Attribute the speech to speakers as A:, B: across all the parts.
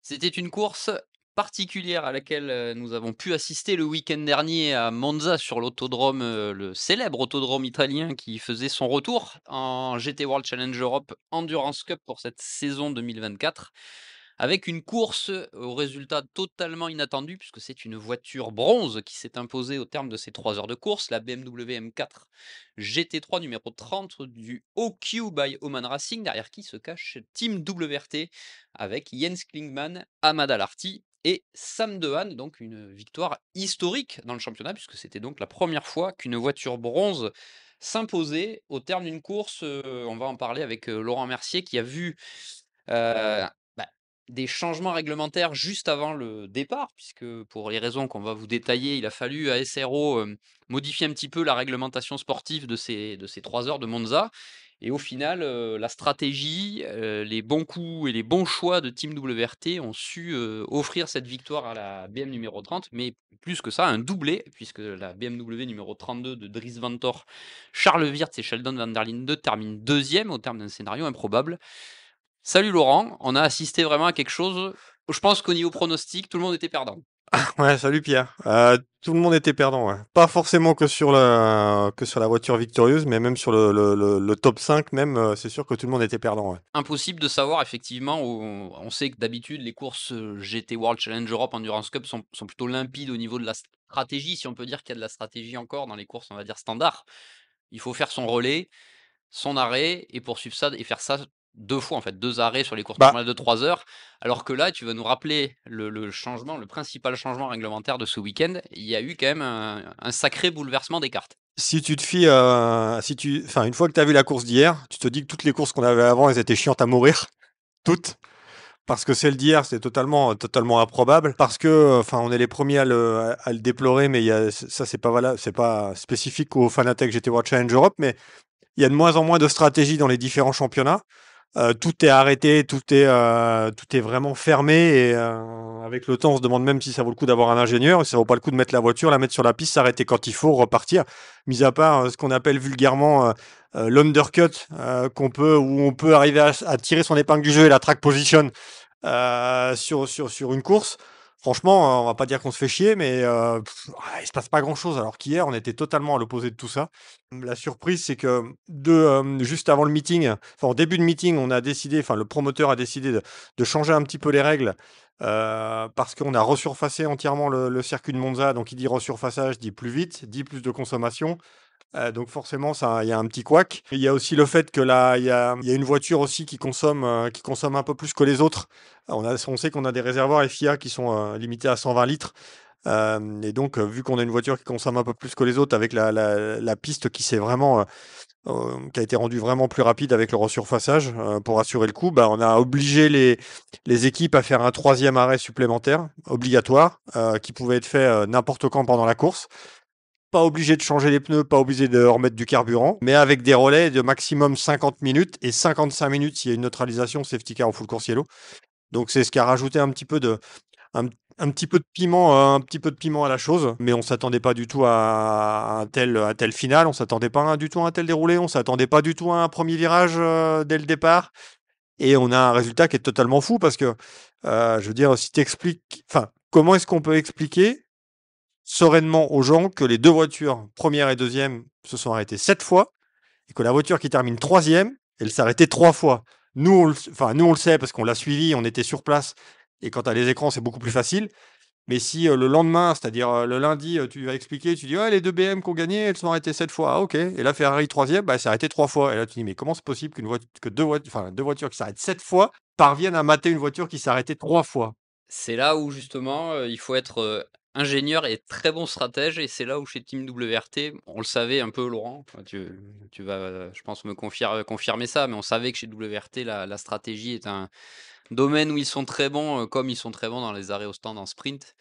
A: C'était une course particulière à laquelle, nous avons pu assister le week-end dernier à Monza sur l'autodrome, le célèbre autodrome italien qui faisait son retour en GT World Challenge Europe Endurance Cup pour cette saison 2024. Avec une course, au résultat totalement inattendu puisque c'est une voiture bronze qui s'est imposée au terme de ces 3 heures de course, la BMW M4 GT3 numéro 30 du OQ by Oman Racing, derrière qui se cache Team WRT avec Jens Klingmann, Ahmad Al-Arti et Sam Dehaene, donc une victoire historique dans le championnat, puisque c'était donc la première fois qu'une voiture bronze s'imposait au terme d'une course. On va en parler avec Laurent Mercier qui a vu bah, des changements réglementaires juste avant le départ, puisque pour les raisons qu'on va vous détailler, il a fallu à SRO modifier un petit peu la réglementation sportive de ces 3 heures de Monza. Et au final, la stratégie, les bons coups et les bons choix de Team WRT ont su, offrir cette victoire à la BM numéro 30, mais plus que ça, un doublé, puisque la BMW numéro 32 de Dries Vanthoor, Charles Weerts et Sheldon van der Linde terminent 2e au terme d'un scénario improbable. Salut Laurent, on a assisté vraiment à quelque chose, je pense qu'au niveau pronostic, tout le monde était perdant.
B: Ouais, salut Pierre. Tout le monde était perdant, ouais. Pas forcément que sur la voiture victorieuse, mais même sur le top 5 même, c'est sûr que tout le monde était perdant, ouais.
A: Impossible de savoir effectivement, on sait que d'habitude les courses, GT World Challenge Europe Endurance Cup sont plutôt limpides au niveau de la stratégie, si on peut dire qu'il y a de la stratégie encore dans les courses, on va dire standards. Il faut faire son relais, son arrêt et poursuivre ça et faire ça 2 fois en fait, 2 arrêts sur les courses
B: Bah,
A: normales de 3 heures. Alors que là, tu vas nous rappeler le changement, le principal changement réglementaire de ce week-end. Il y a eu quand même un sacré bouleversement des cartes.
B: si tu te fies, enfin, une fois que tu as vu la course d'hier, tu te dis que toutes les courses qu'on avait avant, elles étaient chiantes à mourir, toutes. Parce que celle d'hier, c'est totalement improbable. Parce que, enfin, on est les premiers à le déplorer, mais ça, c'est pas valable, c'est pas spécifique au Fanatec GT World Challenge Europe, mais il y a de moins en moins de stratégies dans les différents championnats. Tout est arrêté, tout est vraiment fermé et avec le temps, on se demande même si ça vaut le coup d'avoir un ingénieur, si ça vaut pas le coup de mettre la voiture, la mettre sur la piste, s'arrêter quand il faut, repartir. Mis à part ce qu'on appelle vulgairement l'undercut, où on peut arriver à tirer son épingle du jeu et la track position sur une course. Franchement, on va pas dire qu'on se fait chier, mais il se passe pas grand-chose. Alors qu'hier, on était totalement à l'opposé de tout ça. La surprise, c'est que juste avant le meeting, enfin au début de meeting, enfin le promoteur a décidé de changer un petit peu les règles parce qu'on a resurfacé entièrement le circuit de Monza. Donc il dit resurfaçage, dit plus vite, dit plus de consommation. Donc forcément, ça, il y a un petit couac. Il y a aussi le fait que là, il y a une voiture aussi qui consomme un peu plus que les autres. On sait qu'on a des réservoirs FIA qui sont limités à 120 litres. Et donc, vu qu'on a une voiture qui consomme un peu plus que les autres, avec la piste qui a été rendue vraiment plus rapide avec le resurfaçage pour assurer le coup, bah, on a obligé les équipes à faire un troisième arrêt supplémentaire, obligatoire, qui pouvait être fait n'importe quand pendant la course. Pas obligé de changer les pneus, pas obligé de remettre du carburant, mais avec des relais de maximum 50 minutes et 55 minutes s'il y a une neutralisation safety car ou full course yellow. Donc c'est ce qui a rajouté un, un petit peu de piment, un petit peu de piment à la chose, mais on s'attendait pas du tout à un tel final, on s'attendait pas du tout à un tel déroulé, on s'attendait pas du tout à un premier virage dès le départ, et on a un résultat qui est totalement fou parce que, je veux dire, si t'expliques, enfin, comment est-ce qu'on peut expliquer sereinement aux gens que les deux voitures, première et deuxième, se sont arrêtées 7 fois et que la voiture qui termine troisième, elle s'est arrêtée 3 fois. Nous, on le sait parce qu'on l'a suivi, on était sur place. Et quand tu as les écrans, c'est beaucoup plus facile. Mais si le lendemain, c'est-à-dire le lundi, tu vas expliquer, tu dis ouais, les deux BM qui ont gagné, elles sont arrêtées 7 fois. Ah, ok. Et la Ferrari troisième, bah, elle s'est arrêtée 3 fois. Et là, tu dis mais comment c'est possible que deux voitures qui s'arrêtent 7 fois parviennent à mater une voiture qui s'est arrêtée 3 fois?
A: C'est là où justement, il faut être, ingénieur et très bon stratège et c'est là où chez Team WRT, on le savait un peu Laurent, enfin tu vas, je pense me confirmer ça, mais on savait que chez WRT la stratégie est un domaine où ils sont très bons, comme ils sont très bons dans les arrêts au stand en sprint.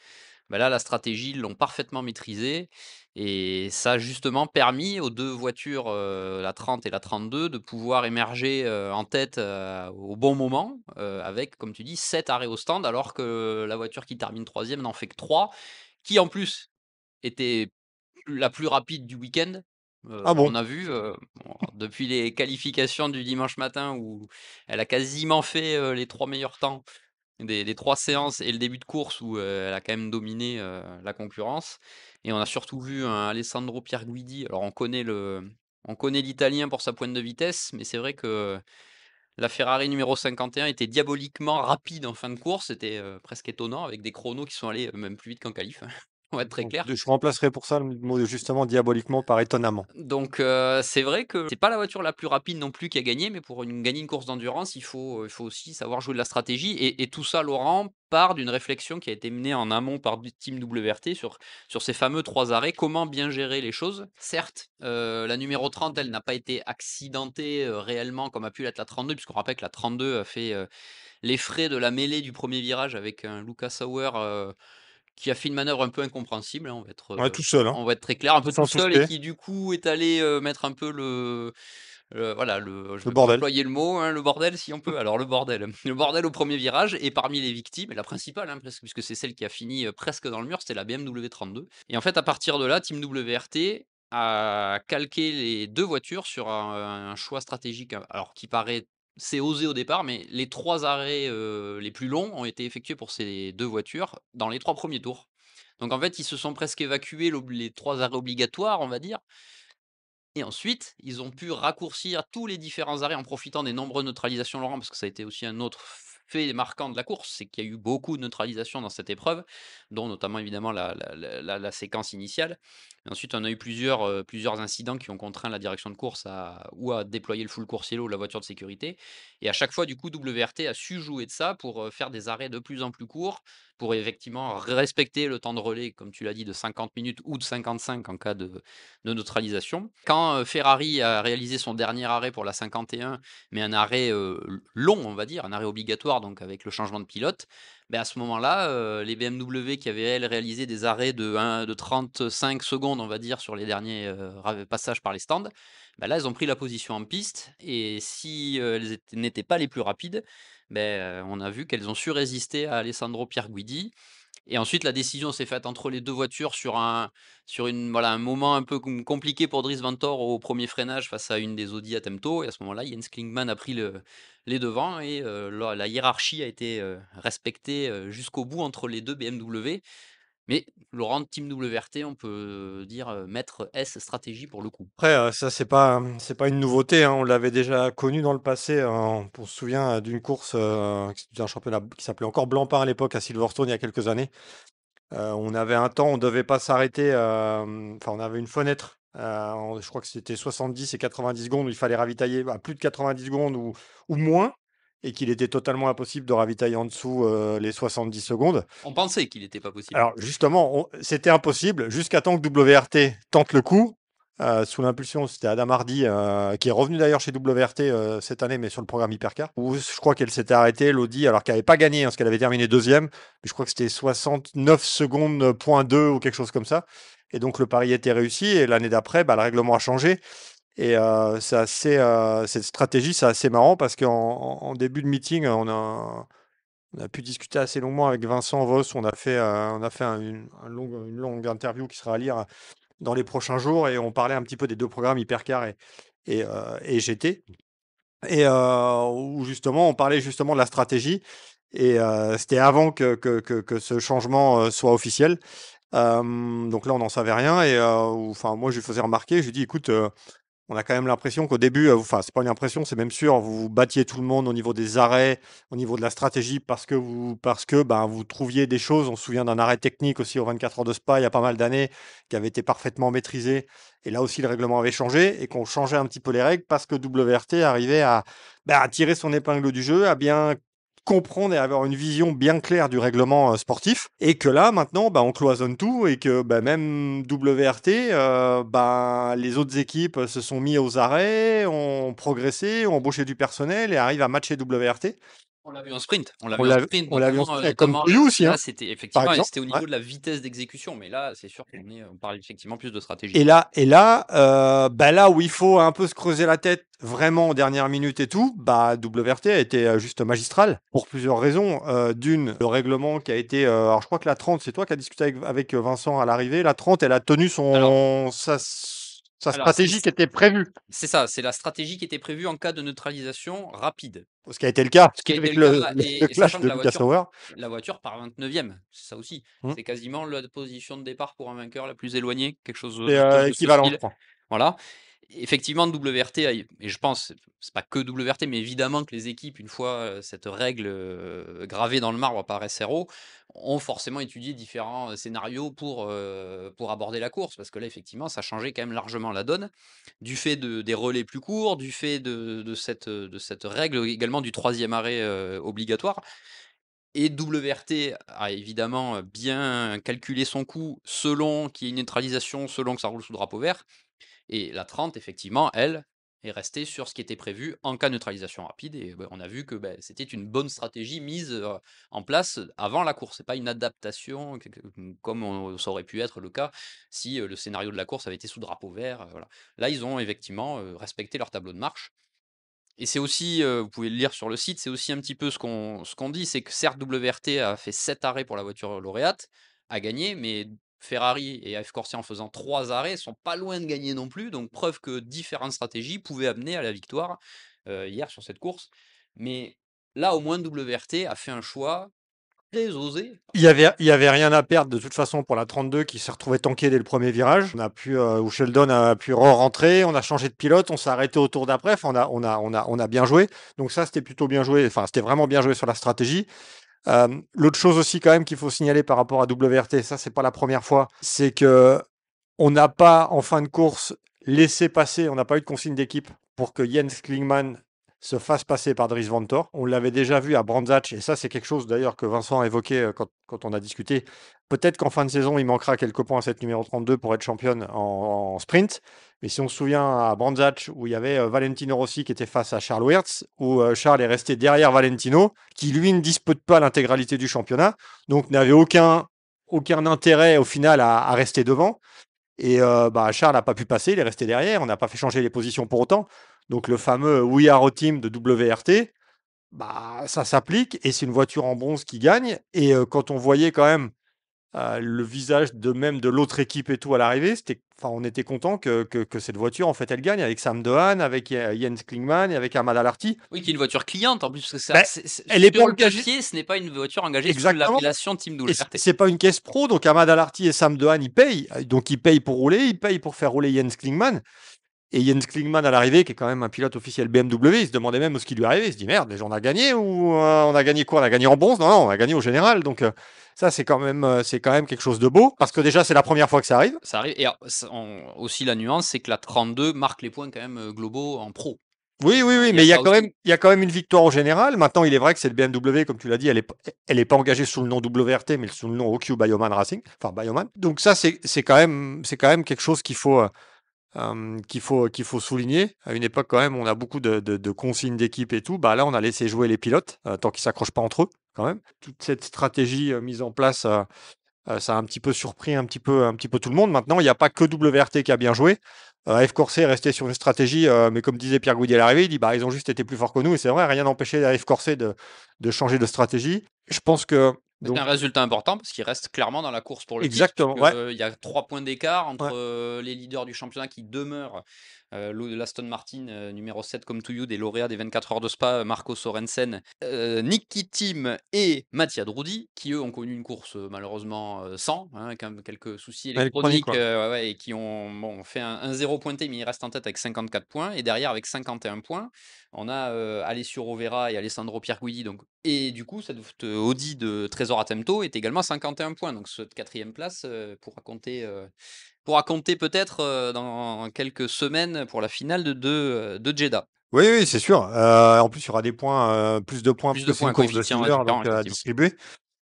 A: Bah là, la stratégie, ils l'ont parfaitement maîtrisée et ça a justement permis aux 2 voitures, la 30 et la 32 de pouvoir émerger, en tête, au bon moment, avec, comme tu dis, 7 arrêts au stand alors que la voiture qui termine troisième n'en fait que 3, qui en plus était la plus rapide du week-end.
B: Ah
A: On
B: bon?
A: a vu, bon, depuis les qualifications du dimanche matin où elle a quasiment fait, les 3 meilleurs temps des 3 séances et le début de course où, elle a quand même dominé, la concurrence et on a surtout vu un Alessandro Pierguidi. Alors on connaît l'italien pour sa pointe de vitesse, mais c'est vrai que la Ferrari numéro 51 était diaboliquement rapide en fin de course. C'était, presque étonnant avec des chronos qui sont allés, même plus vite qu'en qualif, on va être très
B: Donc
A: clair.
B: je remplacerai pour ça le mot justement diaboliquement par étonnamment.
A: Donc c'est vrai que c'est pas la voiture la plus rapide non plus qui a gagné, mais pour gagner une course d'endurance, il faut aussi savoir jouer de la stratégie et tout ça, Laurent, part d'une réflexion qui a été menée en amont par du team WRT sur ces fameux 3 arrêts. Comment bien gérer les choses? Certes, la numéro 30, elle n'a pas été accidentée, réellement comme a pu l'être la 32, puisqu'on rappelle que la 32 a fait, les frais de la mêlée du premier virage avec un Lucas Hauer, qui a fait une manœuvre un peu incompréhensible, hein,
B: Ouais, tout seul, hein,
A: on va être très clair, un peu tout
B: sans
A: seul et
B: toucher,
A: qui du coup est allé, mettre un peu voilà je
B: le
A: vais pas
B: bordel.
A: employer le mot, hein, le bordel si on peut. Alors le bordel, le bordel au premier virage et parmi les victimes et la principale, hein, presque puisque c'est celle qui a fini, presque dans le mur, c'était la BMW 32 et en fait à partir de là, Team WRT a calqué les 2 voitures sur un choix stratégique, alors qui paraît c'est osé au départ, mais les 3 arrêts, les plus longs ont été effectués pour ces 2 voitures dans les 3 premiers tours. Donc en fait, ils se sont presque évacués les 3 arrêts obligatoires, on va dire et ensuite, ils ont pu raccourcir tous les différents arrêts en profitant des nombreuses neutralisations, Laurent, parce que ça a été aussi un autre fait marquant de la course, c'est qu'il y a eu beaucoup de neutralisations dans cette épreuve, dont notamment évidemment la séquence initiale. Et ensuite, on a eu plusieurs incidents qui ont contraint la direction de course à déployer le full coursier ou la voiture de sécurité. Et à chaque fois, du coup, WRT a su jouer de ça pour faire des arrêts de plus en plus courts, pour effectivement respecter le temps de relais, comme tu l'as dit, de 50 minutes ou de 55 en cas de neutralisation. Quand Ferrari a réalisé son dernier arrêt pour la 51, mais un arrêt long, on va dire, un arrêt obligatoire, donc avec le changement de pilote, ben à ce moment-là, les BMW qui avaient, elles, réalisé des arrêts de 35 secondes, on va dire, sur les derniers passages par les stands, ben là, elles ont pris la position en piste, et si n'étaient pas les plus rapides, ben, on a vu qu'elles ont su résister à Alessandro Pierguidi, et ensuite, la décision s'est faite entre les 2 voitures sur un moment un peu compliqué pour Dries Vanthoor au premier freinage face à une des Audi à Temto et à ce moment-là, Jens Klingmann a pris les devants et la hiérarchie a été, respectée, jusqu'au bout entre les 2 BMW. Mais Laurent, Team WRT, on peut dire, maître S stratégie pour le coup.
B: Après, ça c'est pas une nouveauté, hein, on l'avait déjà connu dans le passé, on se souvient, d'une course, c'était un championnat qui s'appelait encore Blancpain à l'époque à Silverstone il y a quelques années. On avait un temps, on devait pas s'arrêter, enfin on avait une fenêtre, je crois que c'était 70 et 90 secondes où il fallait ravitailler, bah, plus de 90 secondes ou moins et qu'il était totalement impossible de ravitailler en dessous, les 70 secondes.
A: On pensait qu'il n'était pas possible.
B: Alors justement, c'était impossible jusqu'à temps que WRT tente le coup, sous l'impulsion, c'était Adam Hardy, qui est revenu d'ailleurs chez WRT, cette année, mais sur le programme Hypercar, où je crois qu'elle s'était arrêtée, l'Audi, alors qu'elle n'avait pas gagné, hein, parce qu'elle avait terminé deuxième, mais je crois que c'était 69 secondes, point 2 ou quelque chose comme ça. Et donc le pari était réussi, et l'année d'après, bah, le règlement a changé. Et cette stratégie, c'est assez marrant parce qu'en début de meeting, on a pu discuter assez longuement avec Vincent Voss. On a fait une longue interview qui sera à lire dans les prochains jours et on parlait un petit peu des deux programmes Hypercar et GT. Et où justement, on parlait justement de la stratégie. Et c'était avant que ce changement soit officiel. Donc là, on n'en savait rien. Et enfin, moi, je lui faisais remarquer, je lui dis, écoute, on a quand même l'impression qu'au début, enfin, c'est pas une impression, c'est même sûr, vous battiez tout le monde au niveau des arrêts, au niveau de la stratégie, parce que ben, vous trouviez des choses. On se souvient d'un arrêt technique aussi aux 24 heures de Spa il y a pas mal d'années, qui avait été parfaitement maîtrisé. Et là aussi, le règlement avait changé et qu'on changeait un petit peu les règles parce que WRT arrivait à tirer son épingle du jeu, à bien comprendre et avoir une vision bien claire du règlement sportif et que là maintenant on cloisonne tout et que même WRT les autres équipes se sont mis aux arrêts, ont progressé, ont embauché du personnel et arrivent à matcher WRT.
A: On l'a vu en sprint, on l'a
B: On
A: vu en
B: l'a
A: sprint,
B: on l'a vu comme
A: notamment
B: Pouillou aussi,
A: là
B: hein,
A: c'était
B: par
A: effectivement et
B: exemple.
A: c'était au
B: Ouais.
A: niveau de la vitesse d'exécution, mais là, c'est sûr on parle effectivement plus de stratégie.
B: Là où il faut un peu se creuser la tête vraiment en dernière minute et tout, WRT a été juste magistral pour plusieurs raisons. D'une, le règlement qui a été, alors je crois que la 30, c'est toi qui as discuté avec Vincent à l'arrivée. La 30, elle a tenu
A: Alors
B: Sa
A: Alors
B: stratégie qui était prévue.
A: c'est ça, c'est la stratégie qui était prévue en cas de neutralisation rapide.
B: Ce qui a été le cas
A: Ce qui a été
B: avec
A: le cas
B: le
A: et
B: clash
A: sachant que
B: de Lucas Sauer.
A: la voiture part 29e, c'est ça aussi.
B: Mmh.
A: C'est quasiment la position de départ pour un vainqueur la plus éloignée, quelque chose,
B: C'est,
A: de ce
B: équivalent, je
A: style.
B: crois.
A: Voilà. Effectivement, WRT a et je pense, c'est pas que WRT, mais évidemment que les équipes, une fois, cette règle, gravée dans le marbre par SRO, ont forcément étudié différents, scénarios pour aborder la course. Parce que là, effectivement, ça changeait quand même largement la donne, du fait des relais plus courts, du fait de cette règle également du troisième arrêt, obligatoire. Et WRT a évidemment, bien calculé son coup selon qu'il y ait une neutralisation, selon que ça roule sous drapeau vert. Et la 30, effectivement, elle, est restée sur ce qui était prévu en cas de neutralisation rapide. Et bah, on a vu que bah, c'était une bonne stratégie mise en place avant la course. C'est pas une adaptation comme ça aurait pu être le cas si le scénario de la course avait été sous drapeau vert. Voilà. Là, ils ont effectivement respecté leur tableau de marche. Et c'est aussi, vous pouvez le lire sur le site, c'est aussi un petit peu ce qu'on dit, c'est que certes WRT a fait 7 arrêts pour la voiture lauréate, a gagné, mais Ferrari et AF Corsia en faisant 3 arrêts sont pas loin de gagner non plus, donc preuve que différentes stratégies pouvaient amener à la victoire, hier sur cette course. Mais là, au moins WRT a fait un choix très osé.
B: Il y avait rien à perdre de toute façon pour la 32 qui s'est retrouvée tankée dès le premier virage. On a pu, où Sheldon a pu rentrer, on a changé de pilote, on s'est arrêté au tour d'après. Enfin, on a bien joué. Donc ça, c'était plutôt bien joué. Enfin, c'était vraiment bien joué sur la stratégie. L'autre chose aussi quand même qu'il faut signaler par rapport à WRT, ça c'est pas la première fois, c'est que on n'a pas en fin de course laissé passer, on n'a pas eu de consigne d'équipe pour que Jens Klingmann se fasse passer par Dries Vanthoor. On l'avait déjà vu à Brands Hatch, et ça c'est quelque chose d'ailleurs que Vincent a évoqué quand on a discuté. Peut-être qu'en fin de saison, il manquera quelques points à cette numéro 32 pour être championne en sprint. Mais si on se souvient à Brands Hatch, où il y avait Valentino Rossi qui était face à Charles Weerts, où Charles est resté derrière Valentino, qui lui ne dispute pas l'intégralité du championnat, donc n'avait aucun intérêt au final à rester devant. Et bah, Charles n'a pas pu passer, il est resté derrière, on n'a pas fait changer les positions pour autant. Donc le fameux We Are a Team de WRT, bah, ça s'applique et c'est une voiture en bronze qui gagne. Et quand on voyait quand même le visage de même de l'autre équipe et tout à l'arrivée, on était content que cette voiture, en fait, elle gagne avec Sam Dohan, avec Jens Klingmann et avec Ahmad Al-Arti.
A: Oui, qui est une voiture cliente en plus, parce que
B: Ben, elle n'est pas
A: sur le
B: engagée.
A: papier, ce n'est pas une voiture engagée sous
B: Exactement.
A: l'appellation Team
B: Et
A: WRT.
B: c'est pas une caisse pro, donc Ahmad Al-Arti et Sam Dohan, ils payent. Donc ils payent pour rouler, ils payent pour faire rouler Jens Klingmann. Et Jens Klingmann à l'arrivée, qui est quand même un pilote officiel BMW, il se demandait même ce qui lui arrivait. Il se dit merde, déjà on a gagné ou on a gagné quoi? On a gagné en bronze? Non, non, on a gagné au général. Donc ça, c'est quand même quelque chose de beau parce que déjà c'est la première fois que ça arrive.
A: Ça arrive. Et aussi la nuance, c'est que la 32 marque les points quand même globaux en pro.
B: Oui, oui, oui,
A: Il y
B: mais
A: a
B: il y a
A: ça
B: quand même,
A: aussi.
B: il y a quand même une victoire au général. Maintenant, il est vrai que cette BMW, comme tu l'as dit, elle est pas engagée sous le nom WRT, mais sous le nom OQ Bioman Racing, enfin Bioman. Donc ça, c'est quand même quelque chose qu'il faut souligner. À une époque, quand même, on a beaucoup de consignes d'équipe et tout. Bah, là, on a laissé jouer les pilotes tant qu'ils s'accrochent pas entre eux, quand même. Toute cette stratégie mise en place, ça a un petit peu surpris un petit peu tout le monde. Maintenant, il n'y a pas que WRT qui a bien joué. F Corset est resté sur une stratégie, mais comme disait Pierre Goudy à l'arrivée, il dit bah, ils ont juste été plus forts que nous. Et c'est vrai, rien n'empêchait F Corset de changer de stratégie. Je pense que.
A: C'est
B: Donc,
A: un résultat important parce qu'il reste clairement dans la course pour le titre,
B: exactement, ouais.
A: puisqu'il y a 3 points d'écart entre
B: Ouais.
A: les leaders du championnat qui demeurent l'Aston Martin numéro 7 comme to you des lauréats des 24 heures de Spa, Marco Sorensen, Niki Tim et Mattia Drudi, qui eux ont connu une course malheureusement sans, hein, avec quelques soucis
B: Électronique,
A: électroniques
B: ouais.
A: ouais, ouais, et qui ont fait un 0 pointé, mais ils restent en tête avec 54 points, et derrière avec 51 points. On a Alessio Rovera et Alessandro Pierguidi. Donc, et du coup, cette Audi de Trésor Attemto est également 51 points. Donc cette quatrième place pourra compter peut-être dans quelques semaines pour la finale de Jeddah.
B: Oui, oui, c'est sûr. En plus, il y aura des points, plus de points parce
A: Plus de
B: que c'est
A: points,
B: une course de 6
A: coefficient
B: heures
A: différent,
B: donc, à
A: effectivement.
B: distribuer.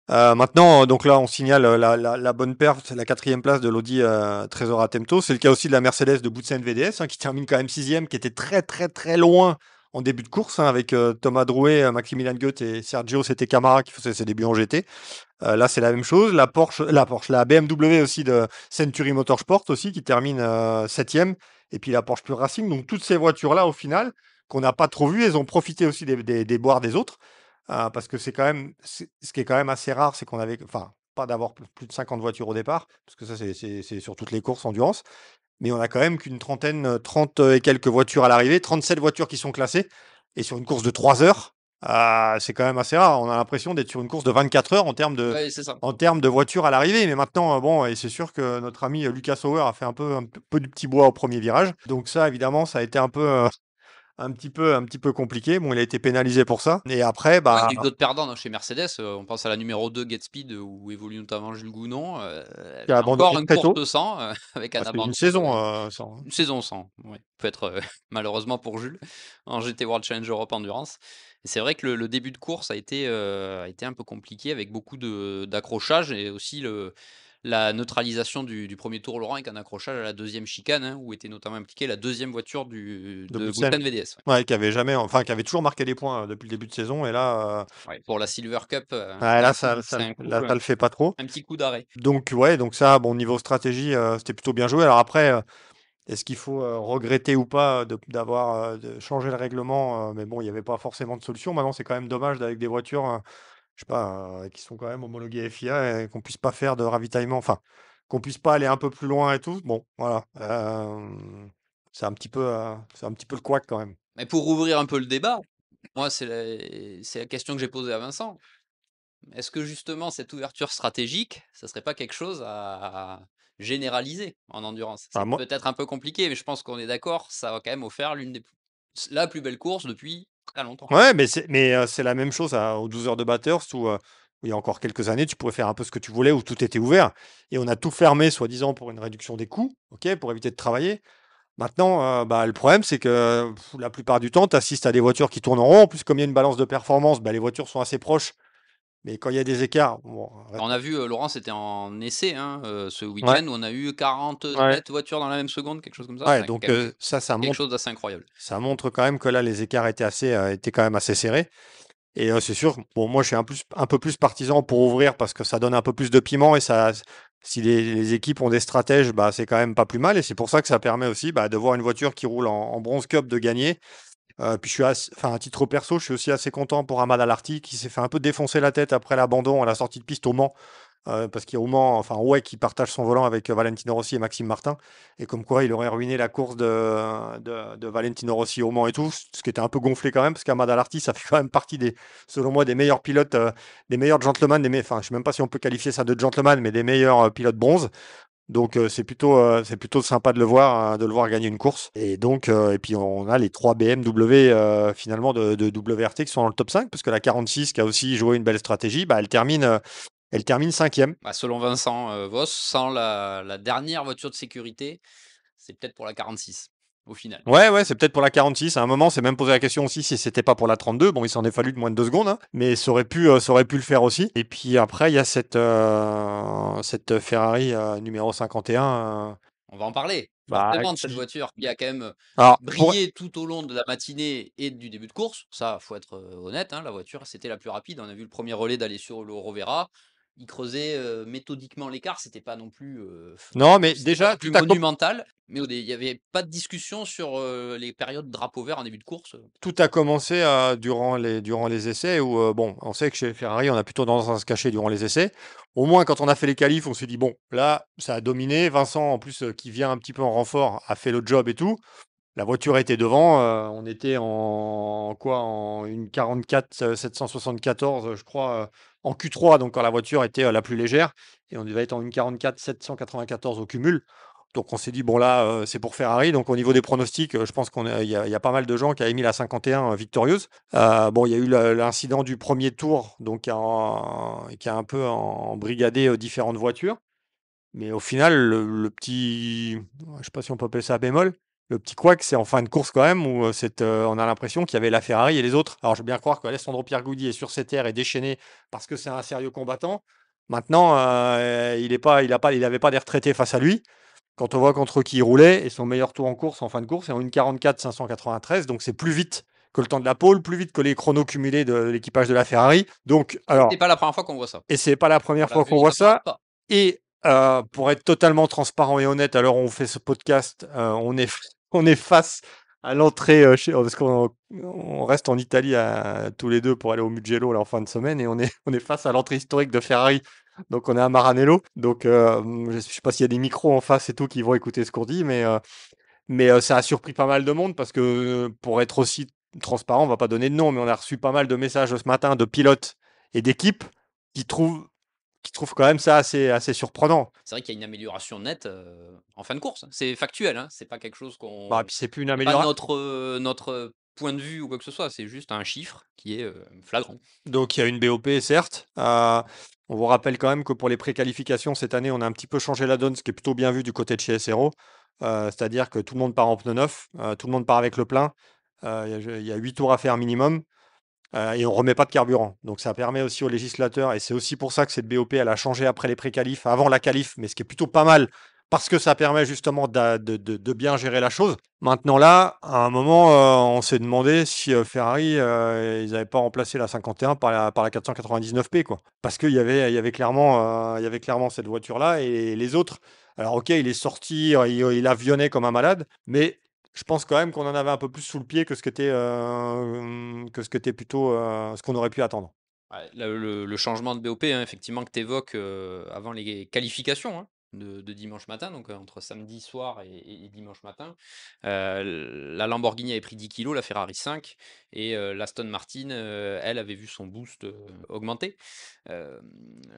B: Maintenant, donc là, on signale la bonne perte, la quatrième place de l'Audi Trésor Attemto. C'est le cas aussi de la Mercedes de Boutsen VDS, hein, qui termine quand même sixième, qui était très, très, très loin en début de course, hein, avec Thomas Drouet, Maximilian Goeth et Sergio Sette Camara qui faisaient ses débuts en GT. Là, c'est la même chose. La BMW aussi de Century Motorsport aussi, qui termine septième. Et puis la Porsche Pure Racing. Donc, toutes ces voitures-là, au final, qu'on n'a pas trop vues, elles ont profité aussi des boires des autres. Parce que c'est quand même, ce qui est quand même assez rare, c'est qu'on avait, enfin, pas d'avoir plus de 50 voitures au départ, parce que ça, c'est sur toutes les courses endurance. Mais on a quand même qu'une trentaine, 30 et quelques voitures à l'arrivée, 37 voitures qui sont classées. Et sur une course de 3 heures, c'est quand même assez rare. On a l'impression d'être sur une course de 24 heures
A: Ouais, c'est ça.
B: en termes de voitures à l'arrivée. Mais maintenant, bon, et c'est sûr que notre ami Lucas Sauer a fait un peu du petit bois au premier virage. Donc ça, évidemment, ça a été un petit peu compliqué. Bon, il a été pénalisé pour ça. Et après,
A: Ouais,
B: bah,
A: il y a eu d'autres perdants, chez Mercedes, on pense à la numéro 2 Godspeed, où évolue notamment Jules Gounon, elle
B: qui a
A: fait encore
B: abandonné
A: une
B: très
A: course
B: tôt.
A: sans, avec un
B: Bah, c'était une
A: abandon,
B: saison sans, hein.
A: une saison sans, ouais, peut-être, malheureusement pour Jules, en GT World Challenge Europe Endurance. Et c'est vrai que le début de course a été un peu compliqué avec beaucoup d'accrochages et aussi la neutralisation du 1er tour, Laurent, avec un accrochage à la 2e chicane, hein, où était notamment impliquée la 2e voiture
B: De
A: de
B: Boutsen.
A: Boutsen VDS, ouais.
B: Ouais, qui avait toujours marqué des points depuis le début de saison. Et là,
A: Ouais, pour la Silver Cup,
B: ouais, là, ça,
A: c'est un
B: là,
A: coup,
B: ça le fait pas trop.
A: un petit coup d'arrêt.
B: Donc, ouais, donc ça, bon, niveau stratégie, c'était plutôt bien joué. Alors après, est-ce qu'il faut regretter ou pas d'avoir de changer le règlement, mais bon, il n'y avait pas forcément de solution. Maintenant, c'est quand même dommage avec des voitures, je sais pas, qui sont quand même homologuées FIA et qu'on puisse pas faire de ravitaillement, enfin, qu'on puisse pas aller un peu plus loin et tout. Bon, voilà. C'est un petit peu le couac quand même.
A: Mais pour rouvrir un peu le débat, moi, c'est la question que j'ai posée à Vincent. Est-ce que justement cette ouverture stratégique, ça serait pas quelque chose à généraliser en endurance?
B: Enfin,
A: C'est peut-être un peu compliqué, mais je pense qu'on est d'accord, ça a quand même offert la plus belle course depuis très longtemps.
B: ouais, mais c'est la même chose aux 12 heures de Bathurst où il y a encore quelques années, tu pouvais faire un peu ce que tu voulais, où tout était ouvert et on a tout fermé soi-disant pour une réduction des coûts, OK, pour éviter de travailler. Maintenant, bah, le problème, c'est que la plupart du temps, tu assistes à des voitures qui tournent en rond. En plus, comme il y a une balance de performance, bah, les voitures sont assez proches. Mais quand il y a des écarts, bon,
A: On a vu, Laurent, c'était en essai, hein, ce
B: ouais,
A: week-end où on a eu
B: ouais,
A: 47 voitures dans la même seconde, quelque chose comme ça.
B: ouais,
A: Enfin,
B: donc ça
A: quelque
B: montre,
A: chose d'assez incroyable.
B: quand même que là, les écarts étaient quand même assez serrés. Et c'est sûr, bon, moi, je suis un peu plus partisan pour ouvrir parce que ça donne un peu plus de piment et ça, si les équipes ont des stratèges, bah, c'est quand même pas plus mal. Et c'est pour ça que ça permet aussi bah, de voir une voiture qui roule en Bronze Cup de gagner. Puis enfin, à titre perso, je suis aussi assez content pour Ahmad Al-Arti qui s'est fait un peu défoncer la tête après l'abandon à la sortie de piste au Mans. Parce qu'il y a au Mans, enfin ouais, qui partage son volant avec Valentino Rossi et Maxime Martin. Et comme quoi, il aurait ruiné la course de Valentino Rossi au Mans et tout, ce qui était un peu gonflé quand même, parce qu'Ahmad Al-Arti, ça fait quand même partie selon moi, des meilleurs pilotes, des meilleurs gentlemen, enfin, je sais même pas si on peut qualifier ça de gentleman, mais des meilleurs pilotes bronze. Donc c'est plutôt sympa de le voir gagner une course. Et puis on a les 3 BMW finalement de WRT qui sont dans le top 5 parce que la 46 qui a aussi joué une belle stratégie, bah, elle termine cinquième.
A: Bah, selon Vincent Voss, sans la dernière voiture de sécurité, c'est peut-être pour la 46 au final.
B: Ouais, ouais, c'est peut-être pour la 46. À un moment, c'est même posé la question aussi si c'était pas pour la 32. Bon, il s'en est fallu de moins de 2 secondes, hein, mais ça aurait pu le faire aussi. Et puis après, il y a cette Ferrari numéro 51.
A: On va en parler
B: Bah,
A: forcément de cette voiture qui a quand même
B: alors,
A: brillé tout au long de la matinée et du début de course. Ça, faut être honnête, hein, la voiture, c'était la plus rapide. On a vu le premier relais d'aller sur le Rovera. Il creusait méthodiquement l'écart.
B: non, mais
A: C'était pas
B: déjà,
A: non plus
B: tout a, com-
A: monumental, mais il n'y avait pas de discussion sur les périodes drapeau vert en début de course.
B: Tout a commencé durant les essais où, bon, on sait que chez Ferrari, on a plutôt tendance à se cacher durant les essais. Au moins, quand on a fait les qualifs, on s'est dit, bon, là, ça a dominé. Vincent, en plus, qui vient un petit peu en renfort, a fait le job et tout. La voiture était devant. On était en quoi? En une 44 774, je crois, en Q3, donc quand la voiture était la plus légère. Et on devait être en une 44 794 au cumul. Donc on s'est dit, bon là, c'est pour Ferrari. Donc au niveau des pronostics, je pense qu'il y a pas mal de gens qui avaient mis la 51 victorieuse. Bon, il y a eu l'incident du premier tour, donc qui a un peu embrigadé différentes voitures. Mais au final, le petit, je sais pas si on peut appeler ça bémol, le petit couac, c'est en fin de course quand même, où on a l'impression qu'il y avait la Ferrari et les autres. Alors je veux bien croire qu'Alessandro Pierguidi est sur ses terres et déchaîné parce que c'est un sérieux combattant. Maintenant, il n'avait pas des retraités face à lui. Quand on voit contre qui il roulait, et son meilleur tour en course, en fin de course, c'est en une 44 593, donc c'est plus vite que le temps de la pole, plus vite que les chronos cumulés de l'équipage de la Ferrari. Donc, alors,
A: C'est pas la première fois qu'on voit ça.
B: et c'est pas la
A: On
B: première
A: l'a
B: fois
A: vu
B: qu'on
A: et
B: voit
A: ça s'arrête
B: ça.
A: pas.
B: Et pour être totalement transparent et honnête, à l'heure où on fait ce podcast, on est face à l'entrée, parce qu'on reste en Italie tous les deux pour aller au Mugello là, en fin de semaine et on est face à l'entrée historique de Ferrari. Donc on est à Maranello. Donc je sais pas s'il y a des micros en face et tout qui vont écouter ce qu'on dit, mais ça a surpris pas mal de monde parce que pour être aussi transparent, on va pas donner de nom, mais on a reçu pas mal de messages ce matin de pilotes et d'équipes qui trouvent, qui trouvent quand même ça assez surprenant.
A: C'est vrai qu'il y a une amélioration nette en fin de course. C'est factuel, hein. C'est pas quelque chose
B: Bah,
A: qu'on.
B: puis c'est plus une
A: C'est pas
B: amélioration.
A: notre point de vue ou quoi que ce soit. C'est juste un chiffre qui est flagrant.
B: Donc il y a une BOP, certes. On vous rappelle quand même que pour les préqualifications, cette année, on a un petit peu changé la donne, ce qui est plutôt bien vu du côté de chez SRO. C'est-à-dire que tout le monde part en pneu neuf, tout le monde part avec le plein. Il y a 8 tours à faire minimum. Et on remet pas de carburant. Donc ça permet aussi aux législateurs, et c'est aussi pour ça que cette BOP, elle a changé après les pré-qualifs, avant la qualif, mais ce qui est plutôt pas mal, parce que ça permet justement de bien gérer la chose. Maintenant là, à un moment, on s'est demandé si Ferrari, ils n'avaient pas remplacé la 51 par la 499P, quoi. Parce il y avait clairement cette voiture-là, et les autres, alors ok, il est sorti, il avionnait comme un malade, mais je pense quand même qu'on en avait un peu plus sous le pied que ce qu'était plutôt ce qu'on aurait pu attendre.
A: Ouais, le changement de BOP, hein, effectivement, que tu évoques avant les qualifications hein, de dimanche matin, donc entre samedi soir et dimanche matin, la Lamborghini avait pris 10 kilos, la Ferrari 5, et l'Aston Martin, elle, avait vu son boost augmenter. Euh,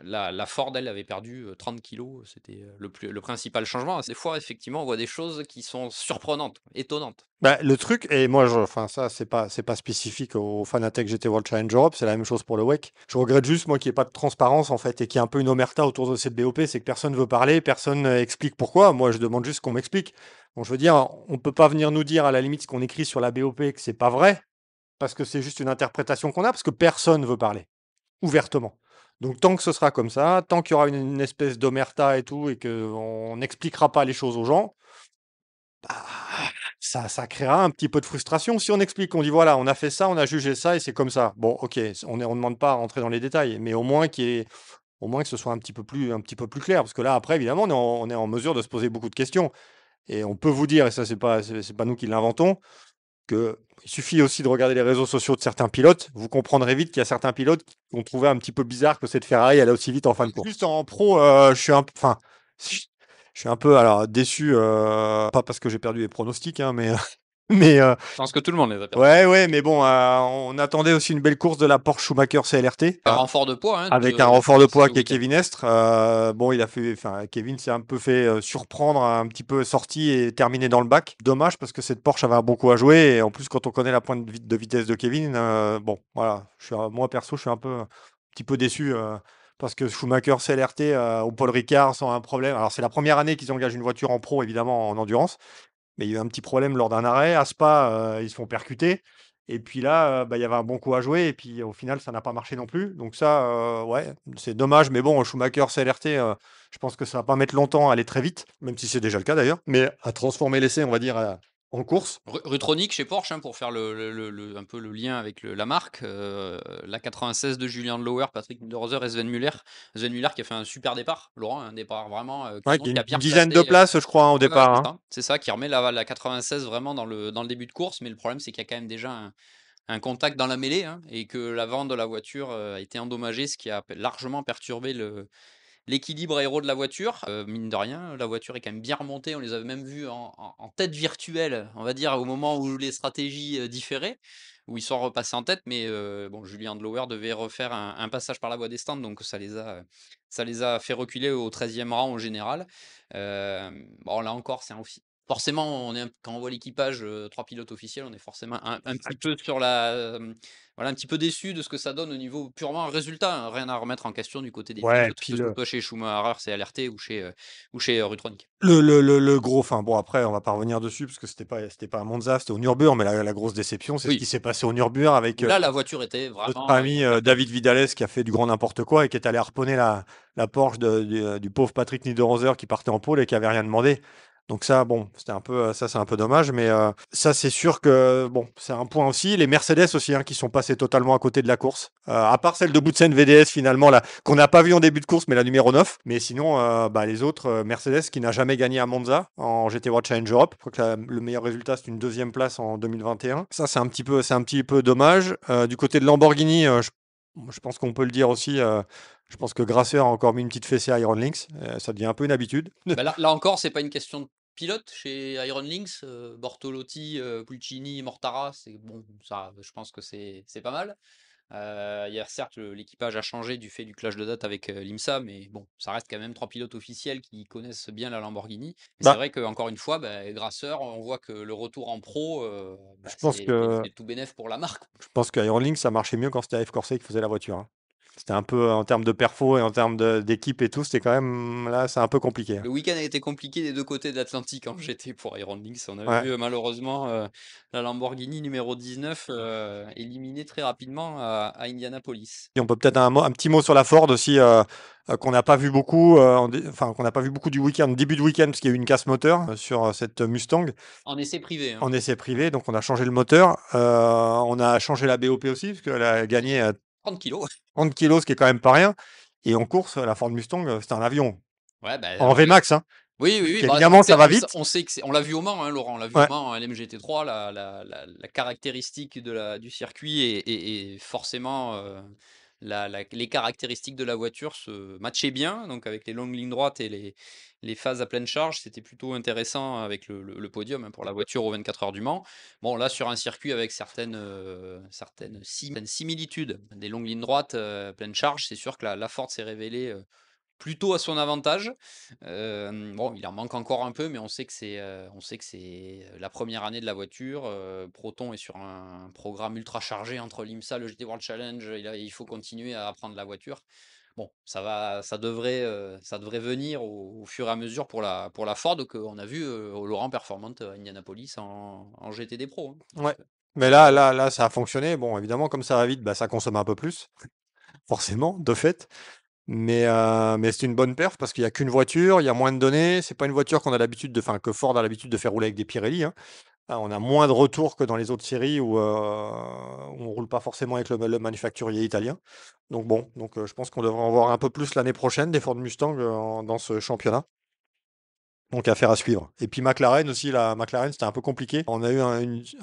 A: la Ford, elle, avait perdu 30 kilos, c'était le principal changement. Des fois, effectivement, on voit des choses qui sont surprenantes, étonnantes.
B: Bah, le truc, et moi, enfin, ça, c'est pas spécifique au Fanatec GT World Challenge Europe, c'est la même chose pour le WEC. Je regrette juste, moi, qu'il n'y ait pas de transparence, en fait, et qu'il y ait un peu une omerta autour de cette BOP, c'est que personne ne veut parler, personne explique pourquoi. Moi, je demande juste qu'on m'explique. Bon, je veux dire, on peut pas venir nous dire, à la limite, ce qu'on écrit sur la BOP, que c'est pas vrai, parce que c'est juste une interprétation qu'on a, parce que personne veut parler, ouvertement. Donc, tant que ce sera comme ça, tant qu'il y aura une espèce d'omerta et tout, et qu'on n'expliquera pas les choses aux gens, bah, ça créera un petit peu de frustration. Si on explique, on dit voilà, on a fait ça, on a jugé ça et c'est comme ça. Bon, ok, on demande pas à rentrer dans les détails, mais au moins que ce soit un petit peu plus clair, parce que là, après, évidemment, on est en mesure de se poser beaucoup de questions. Et on peut vous dire, et ça, c'est pas nous qui l'inventons, que il suffit aussi de regarder les réseaux sociaux de certains pilotes. Vous comprendrez vite qu'il y a certains pilotes qui ont trouvé un petit peu bizarre que cette Ferrari allait aussi vite en fin de course. Juste en pro, je suis un peu alors déçu, pas parce que j'ai perdu les pronostics, hein, mais mais
A: Je pense que tout le monde les a perdus.
B: ouais, ouais, mais bon, on attendait aussi une belle course de la Porsche Schumacher CLRT.
A: Un renfort de poids hein,
B: Avec un renfort de poids
A: ce
B: qui est
A: week-end.
B: Kevin Estre. Bon, Kevin s'est un peu fait surprendre, un petit peu sorti et terminé dans le bac. Dommage parce que cette Porsche avait un bon coup à jouer. Et en plus, quand on connaît la pointe de vitesse de Kevin, bon, voilà. Moi, perso, je suis un petit peu déçu parce que Schumacher CLRT au Paul Ricard sans un problème. Alors, c'est la première année qu'ils engagent une voiture en pro, évidemment, en endurance. Mais il y a eu un petit problème lors d'un arrêt. À Spa, ils se font percuter. Et puis là, bah, il y avait un bon coup à jouer. Et puis au final, ça n'a pas marché non plus. Donc ça, ouais, c'est dommage. Mais bon, Schumacher CLRT, je pense que ça va pas mettre longtemps à aller très vite, même si c'est déjà le cas d'ailleurs. Mais à transformer l'essai, on va dire, en course.
A: Rutronic chez Porsche, hein, pour faire un peu le lien avec la marque. La 96 de Julien Lower, Patrick Niederhauser et Sven Muller. Sven Muller qui a fait un super départ, Laurent, un départ vraiment
B: Ouais,
A: canon,
B: qui a
A: qui a
B: une
A: bien
B: dizaine de
A: placé.
B: places, je crois, hein, au
A: Ouais, ouais,
B: départ, hein.
A: c'est ça, qui remet la 96 vraiment dans le début de course. Mais le problème, c'est qu'il y a quand même déjà un contact dans la mêlée hein, et que l'avant de la voiture a été endommagé, ce qui a largement perturbé l'équilibre aéro de la voiture. Mine de rien, la voiture est quand même bien remontée. On les avait même vus en tête virtuelle, on va dire, au moment où les stratégies différaient, où ils sont repassés en tête. Mais bon, Julien Andlauer devait refaire un passage par la voie des stands, donc ça les a fait reculer au 13e rang en général. Bon, là encore, c'est aussi. Forcément, quand on voit l'équipage, 3 pilotes officiels, on est forcément un petit peu sur voilà, un petit peu déçu de ce que ça donne au niveau purement résultat, hein, rien à remettre en question du côté des
B: Ouais,
A: pilotes,
B: puis
A: que ce soit chez Schumacher, CLRT ou chez Rutronic.
B: le gros, enfin bon, après, on va pas revenir dessus parce que c'était pas à Monza, c'était au Nürburgring, mais la grosse déception, c'est ce qui
A: Oui,
B: s'est passé au Nürburgring avec
A: où là, la voiture était
B: notre
A: vraiment
B: ami
A: cartonnée.
B: David Vidales qui a fait du grand n'importe quoi et qui est allé harponner la Porsche du pauvre Patrick Niederhauser qui partait en pôle et qui avait rien demandé. Donc ça, bon, c'était un peu, ça, c'est un peu dommage, mais ça, c'est sûr que, bon, c'est un point aussi. Les Mercedes aussi, hein, qui sont passés totalement à côté de la course. À part celle de Boutsen VDS, finalement, là, qu'on n'a pas vu en début de course, mais la numéro 9. Mais sinon, bah, les autres, Mercedes, qui n'a jamais gagné à Monza en GT World Challenge Europe. Je crois que le meilleur résultat, c'est une deuxième place en 2021. Ça, c'est un petit peu dommage. Du côté de Lamborghini, je pense qu'on peut le dire aussi. Je pense que Grasser a encore mis une petite fessée à Iron Lynx. Ça devient un peu une habitude.
A: Bah là encore, c'est pas une question de pilote chez Iron Lynx. Bortolotti, Pulcini, Mortara, c'est bon, ça, je pense que c'est pas mal. Il y a certes l'équipage a changé du fait du clash de date avec l'IMSA, mais bon, ça reste quand même trois pilotes officiels qui connaissent bien la Lamborghini. Et c'est
B: Bah,
A: vrai qu'encore une fois, bah, Grasseur, on voit que le retour en pro, bah,
B: je pense que
A: c'est tout bénef pour la marque.
B: Je pense qu'Iron Lynx, ça marchait mieux quand c'était AF Corset qui faisait la voiture, hein. C'était un peu en termes de perfo et en termes d'équipe et tout, c'était quand même là, c'est un peu compliqué, hein.
A: Le week-end a été compliqué des deux côtés de l'Atlantique en GT pour Iron Lynx. On a
B: Ouais.
A: vu malheureusement la Lamborghini numéro 19 éliminée très rapidement à Indianapolis.
B: Et on peut peut-être un petit mot sur la Ford aussi, qu'on n'a pas vu beaucoup, enfin qu'on n'a pas vu beaucoup du week-end, début de week-end, parce qu'il y a eu une casse moteur sur cette Mustang
A: En essai privé, hein.
B: en essai privé, donc on a changé le moteur. On a changé la BOP aussi, parce qu'elle a gagné
A: 30 kilos.
B: 30 kilos, ce qui est quand même pas rien. Et en course, la Ford Mustang, c'était un avion.
A: Ouais, bah,
B: En VMAX, hein.
A: oui, oui,
B: Donc
A: oui. Bah,
B: évidemment, ça va vite.
A: on sait que on l'a vu au Mans, hein, Laurent. On l'a vu au
B: Ouais.
A: Mans en LMGT3. La caractéristique du circuit et forcément les caractéristiques de la voiture se matchaient bien. Donc, avec les longues lignes droites et les phases à pleine charge, c'était plutôt intéressant avec le podium, hein, pour la voiture aux 24 heures du Mans. Bon, là, sur un circuit avec certaines similitudes, des longues lignes droites, pleine charge, c'est sûr que la Ford s'est révélée plutôt à son avantage. Bon, il en manque encore un peu, mais on sait que c'est la première année de la voiture. Proton est sur un programme ultra chargé entre l'IMSA, le GT World Challenge. Il faut continuer à apprendre la voiture. Bon, ça devrait venir au fur et à mesure pour la Ford qu'on a vu au Laurent performante à Indianapolis en GTD Pro, hein.
B: Ouais.
A: Donc,
B: Mais là, ça a fonctionné. Bon, évidemment, comme ça va vite, bah, ça consomme un peu plus, forcément, de fait. Mais c'est une bonne perf parce qu'il y a qu'une voiture, il y a moins de données. C'est pas une voiture qu'on a l'habitude de, enfin, que Ford a l'habitude de faire rouler avec des Pirelli, hein. Ah, on a moins de retours que dans les autres séries où on roule pas forcément avec le manufacturier italien. Donc bon, je pense qu'on devrait en voir un peu plus l'année prochaine des Ford Mustang dans ce championnat. Donc affaire à suivre. Et puis McLaren aussi, la McLaren, c'était un peu compliqué. On a eu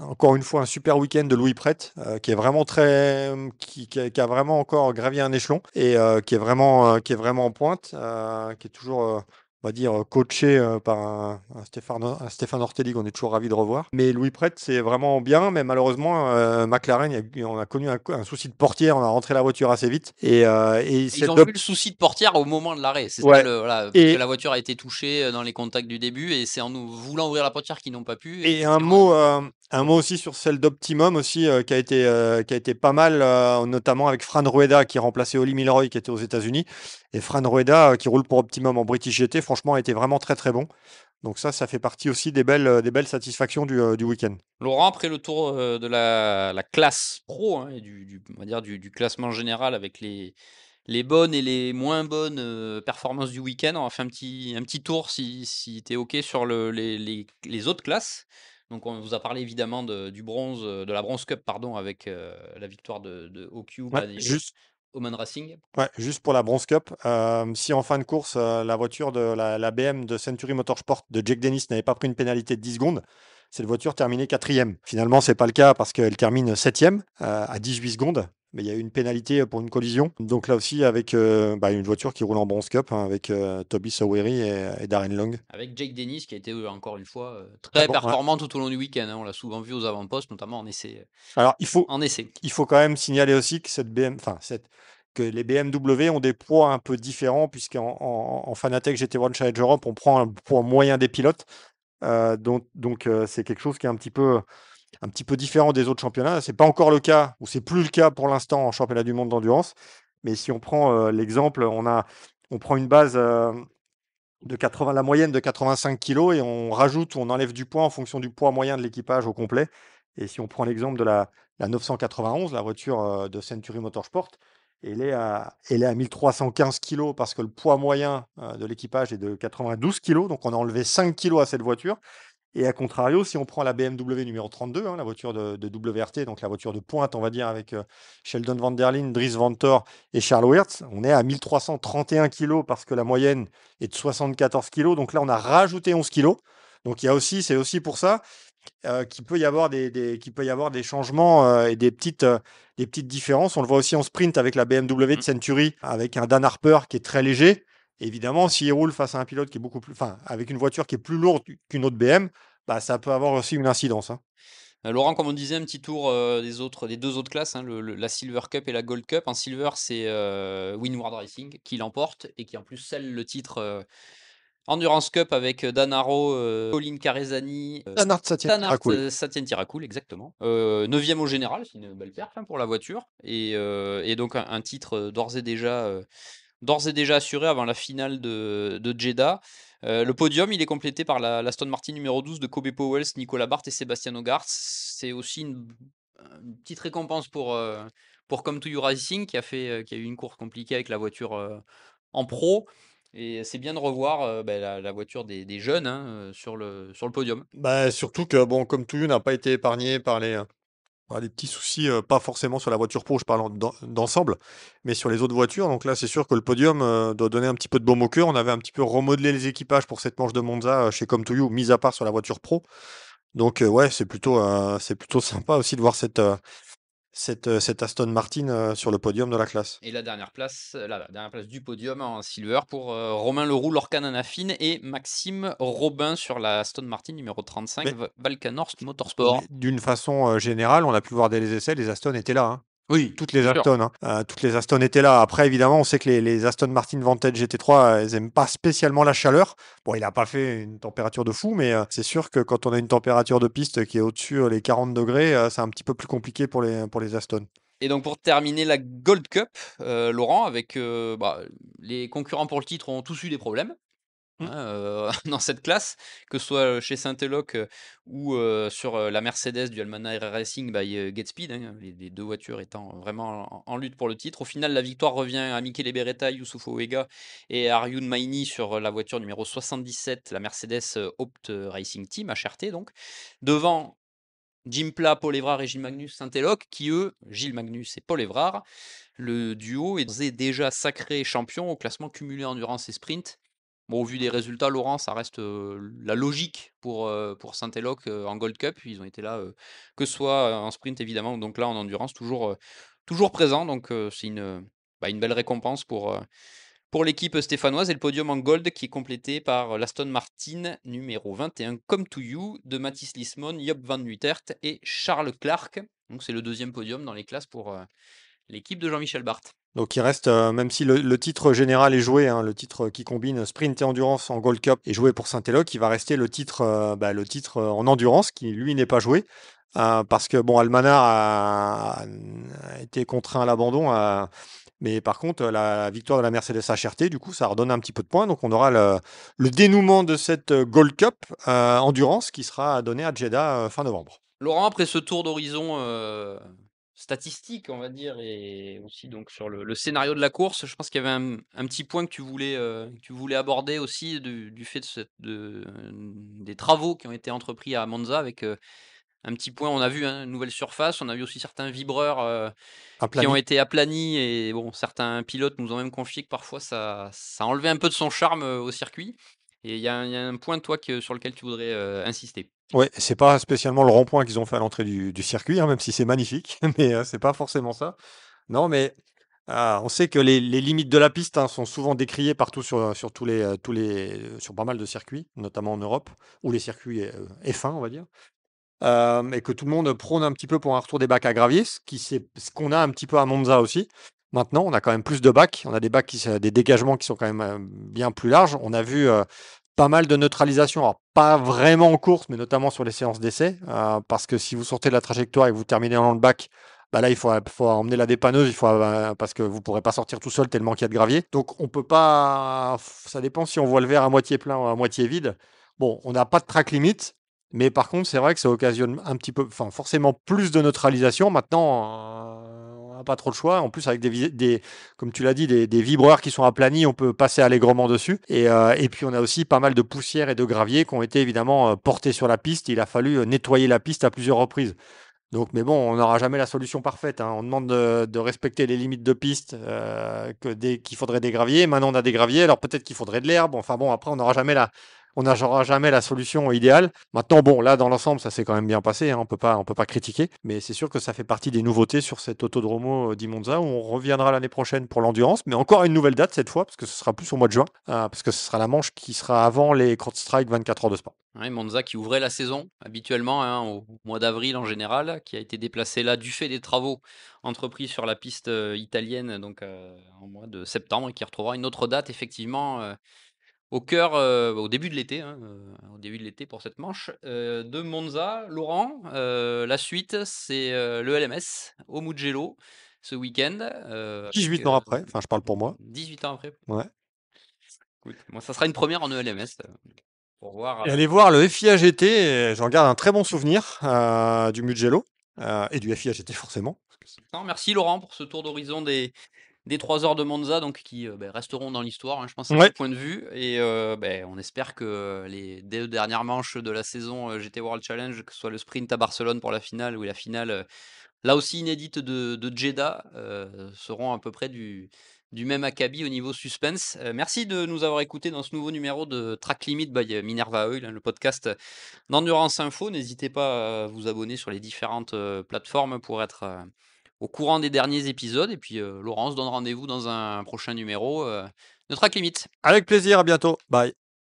B: encore une fois un super week-end de Louis Pret, qui est vraiment qui a vraiment encore gravi un échelon et qui est vraiment en pointe, qui est toujours, on va dire, coaché par un Stéphane Ortelli qu'on est toujours ravi de revoir. Mais Louis Pret, c'est vraiment bien, mais malheureusement, McLaren, on a connu un souci de portière, on a rentré la voiture assez vite et
A: ils
B: cette
A: ont eu le souci de portière au moment de l'arrêt. C'est ça
B: ouais.
A: voilà, parce que
B: Et
A: la voiture a été touchée dans les contacts du début et c'est en nous voulant ouvrir la portière qu'ils n'ont pas pu. Et
B: Et
A: effectivement,
B: un mot aussi sur celle d'Optimum aussi, qui a été pas mal, notamment avec Fran Rueda qui remplaçait Oli Milroy qui était aux États-Unis. Et Fran Rueda, qui roule pour Optimum en British GT, franchement, a été vraiment très très bon. Donc ça fait partie aussi des belles satisfactions du week-end.
A: Laurent, après le tour de la classe pro, hein, et on va dire du classement général avec les bonnes et les moins bonnes performances du week-end, on va faire un petit tour si tu es OK sur les autres classes. Donc on vous a parlé évidemment du bronze, de la Bronze Cup, pardon, avec la victoire de O-Cube
B: Ouais,
A: et Oman Racing.
B: ouais, juste pour la Bronze Cup, si en fin de course, la voiture de la BM de Century Motorsport de Jack Dennis n'avait pas pris une pénalité de 10 secondes, cette voiture terminait quatrième. Finalement, c'est pas le cas parce qu'elle termine septième à 18 secondes. Mais il y a eu une pénalité pour une collision. Donc là aussi, avec une voiture qui roule en Bronze Cup, hein, avec Toby Saweri et Darren Long.
A: Avec Jake Dennis qui a été encore une fois
B: Très
A: très
B: bon, ouais.
A: performant tout au long du week-end, hein. On l'a souvent vu aux avant-postes, notamment en essai.
B: Alors,
A: En essai.
B: il faut quand même signaler aussi que que les BMW ont des poids un peu différents, puisqu'en Fanatec GT One Challenge Europe, on prend un poids moyen des pilotes. C'est quelque chose qui est un petit peu différent des autres championnats. C'est pas encore le cas, ou c'est plus le cas pour l'instant en championnat du monde d'endurance. Mais si on prend l'exemple, on prend une base la moyenne de 85 kilos et on rajoute ou on enlève du poids en fonction du poids moyen de l'équipage au complet. Et si on prend l'exemple de la 991, la voiture de Century Motorsport, elle est à 1315 kilos parce que le poids moyen de l'équipage est de 92 kilos. Donc, on a enlevé 5 kilos à cette voiture. Et à contrario, si on prend la BMW numéro 32, hein, la voiture de WRT, donc la voiture de pointe, on va dire, avec Sheldon Van der Linde, Dries Vanthoor et Charles Weerts, on est à 1331 kilos parce que la moyenne est de 74 kilos. Donc là, on a rajouté 11 kilos. Donc c'est aussi pour ça qu'il peut y avoir qu'il peut y avoir des changements et des petites différences. On le voit aussi en sprint avec la BMW de
A: Mmh.
B: Century, avec un Dan Harper qui est très léger. Évidemment, s'il roule face à un pilote qui est beaucoup plus, enfin, avec une voiture qui est plus lourde qu'une autre BM, bah, ça peut avoir aussi une incidence, hein.
A: Laurent, comme on disait, un petit tour, des 2 autres classes, hein, la Silver Cup et la Gold Cup. En Silver, c'est, Windward Racing qui l'emporte et qui en plus scelle le titre, Endurance Cup avec, Dan Arrow, Colin Carrezani,
B: Bernard Satia
A: Tanart,
B: Tiracool.
A: Satyen Tiracool exactement. 9e au général, c'est une belle perf, hein, pour la voiture et donc un titre, d'ores et déjà assuré avant la finale de Jeddah. Le podium, il est complété par la Aston Martin numéro 12 de Kobe Powell, Nicolas Bart et Sébastien Ogars. C'est aussi une petite récompense pour Come to You Racing qui a eu une course compliquée avec la voiture en pro. Et c'est bien de revoir la voiture des jeunes, hein, sur le podium.
B: Bah, surtout que, bon, comme Toulouse n'a pas été épargné par les petits soucis, pas forcément sur la voiture pro, je parle d'ensemble, mais sur les autres voitures. Donc là, c'est sûr que le podium doit donner un petit peu de baume au cœur. On avait un petit peu remodelé les équipages pour cette manche de Monza chez Comme to You, mis à part sur la voiture pro. Donc ouais, c'est plutôt sympa aussi de voir cette Aston Martin sur le podium de la classe.
A: Et la dernière place du podium en silver pour Romain Leroux, Lorcan Anafine et Maxime Robin sur la Aston Martin numéro 35
B: Mais,
A: Valkenhorst Motorsport.
B: mais d'une façon générale, on a pu voir dès les essais, les Aston étaient là, hein.
A: Oui,
B: Toutes les
A: bien sûr.
B: Aston, hein. Toutes les Aston étaient là. Après, évidemment, on sait que les Aston Martin Vantage GT3, elles aiment pas spécialement la chaleur. Bon, il a pas fait une température de fou, mais c'est sûr que quand on a une température de piste qui est au-dessus les 40 degrés, c'est un petit peu plus compliqué pour les Aston.
A: Et donc pour terminer la Gold Cup, Laurent, avec les concurrents pour le titre ont tous eu des problèmes.
B: Mm.
A: Hein, dans cette classe, que ce soit chez Saint-Eloc ou sur la Mercedes du Almanara Racing by Getspeed, hein, les deux voitures étant vraiment en lutte pour le titre. Au final, la victoire revient à Michele Beretta, Youssouf Ouega et Aryoun Maini sur la voiture numéro 77, la Mercedes Opt Racing Team, HRT donc, devant Jim Pla, Paul Évrard et Gilles Magnus Saint-Eloc, qui eux, Gilles Magnus et Paul Évrard, le duo est déjà sacré champion au classement cumulé endurance et sprint. Bon, au vu des résultats, Laurent, ça reste la logique pour Saint-Eloc en Gold Cup. Ils ont été là, que ce soit en sprint évidemment, donc là en endurance, toujours présent. Donc c'est une belle récompense pour l'équipe stéphanoise et le podium en gold qui est complété par l'Aston Martin numéro 21 Come to You de Mathis Lismon, Job van Nuitert et Charles Clark. Donc c'est le deuxième podium dans les classes pour l'équipe de Jean-Michel Barthes.
B: Donc il reste, même si le titre général est joué, hein, le titre qui combine sprint et endurance en Gold Cup est joué pour Saint-Eloc, il va rester le titre en endurance qui lui n'est pas joué. Parce que bon, Almanar a été contraint à l'abandon, mais par contre, la victoire de la Mercedes HRT, du coup, ça redonne un petit peu de points. Donc on aura le dénouement de cette Gold Cup endurance qui sera donné à Jeddah fin novembre.
A: Laurent, après ce tour d'horizon statistique, on va dire, et aussi donc sur le scénario de la course, je pense qu'il y avait un petit point que tu voulais aborder aussi du fait des travaux qui ont été entrepris à Monza avec un petit point. On a vu une nouvelle surface, on a vu aussi certains vibreurs qui ont
B: Aplani.
A: été aplanis et bon, certains pilotes nous ont même confié que parfois ça enlevait un peu de son charme au circuit. Et il y a un point, toi, sur lequel tu voudrais insister.
B: Ouais, c'est pas spécialement le rond-point qu'ils ont fait à l'entrée du circuit, hein, même si c'est magnifique, mais c'est pas forcément ça. Non, mais on sait que les limites de la piste hein, sont souvent décriées partout sur sur pas mal de circuits, notamment en Europe, ou les circuits F1, on va dire. Et que tout le monde prône un petit peu pour un retour des bacs à gravier, ce qu'on a un petit peu à Monza aussi. Maintenant, on a quand même plus de bacs. On a des dégagements qui sont quand même bien plus larges. On a vu pas mal de neutralisation. Alors, pas vraiment en course, mais notamment sur les séances d'essai. Parce que si vous sortez de la trajectoire et que vous terminez dans le bac, bah là, faut emmener la dépanneuse, parce que vous ne pourrez pas sortir tout seul tellement qu'il y a de gravier. Donc, on peut pas. Ça dépend si on voit le verre à moitié plein ou à moitié vide. Bon, on n'a pas de track limit. Mais par contre, c'est vrai que ça occasionne un petit peu, enfin forcément plus de neutralisation. Maintenant, on a pas trop le choix. En plus, avec des comme tu l'as dit, des vibreurs qui sont aplanis, on peut passer allègrement dessus. Et puis, on a aussi pas mal de poussière et de gravier qui ont été évidemment portés sur la piste. Il a fallu nettoyer la piste à plusieurs reprises. Donc, mais bon, on n'aura jamais la solution parfaite, hein. On demande de respecter les limites de piste, qu'il faudrait des graviers. Maintenant, on a des graviers, alors peut-être qu'il faudrait de l'herbe. Enfin bon, après, on n'aura jamais la solution idéale. Maintenant, bon, là, dans l'ensemble, ça s'est quand même bien passé, hein. On peut pas critiquer. Mais c'est sûr que ça fait partie des nouveautés sur cet Autodromo di Monza où on reviendra l'année prochaine pour l'endurance, mais encore à une nouvelle date cette fois, parce que ce sera plus au mois de juin, parce que ce sera la manche qui sera avant les Strike 24 heures de Spa.
A: Ouais, Monza qui ouvrait la saison habituellement, hein, au mois d'avril en général, qui a été déplacé là du fait des travaux entrepris sur la piste italienne donc en mois de septembre et qui retrouvera une autre date effectivement au cœur, au début de l'été, hein, au début de l'été pour cette manche de Monza. Laurent, la suite c'est le LMS au Mugello ce week-end.
B: 18 ans après, enfin, je parle pour moi.
A: 18 ans après.
B: Ouais.
A: Écoute, moi ça sera une première en ELMS pour voir.
B: Et aller voir le FIA GT, j'en garde un très bon souvenir du Mugello et du FIA GT forcément.
A: Non, merci Laurent pour ce tour d'horizon des 3 heures de Monza donc qui resteront dans l'histoire, hein, je pense à
B: Ouais.
A: mon point de vue et on espère que les 2 dernières manches de la saison GT World Challenge, que ce soit le sprint à Barcelone pour la finale ou la finale là aussi inédite de Jeddah, seront à peu près du même acabit au niveau suspense. Merci de nous avoir écoutés dans ce nouveau numéro de Track Limit by Minerva Oil, hein, le podcast d'Endurance Info. N'hésitez pas à vous abonner sur les différentes plateformes pour être au courant des derniers épisodes. Et puis Laurent se donne rendez-vous dans un prochain numéro de Track Limit.
B: Avec plaisir, à bientôt. Bye.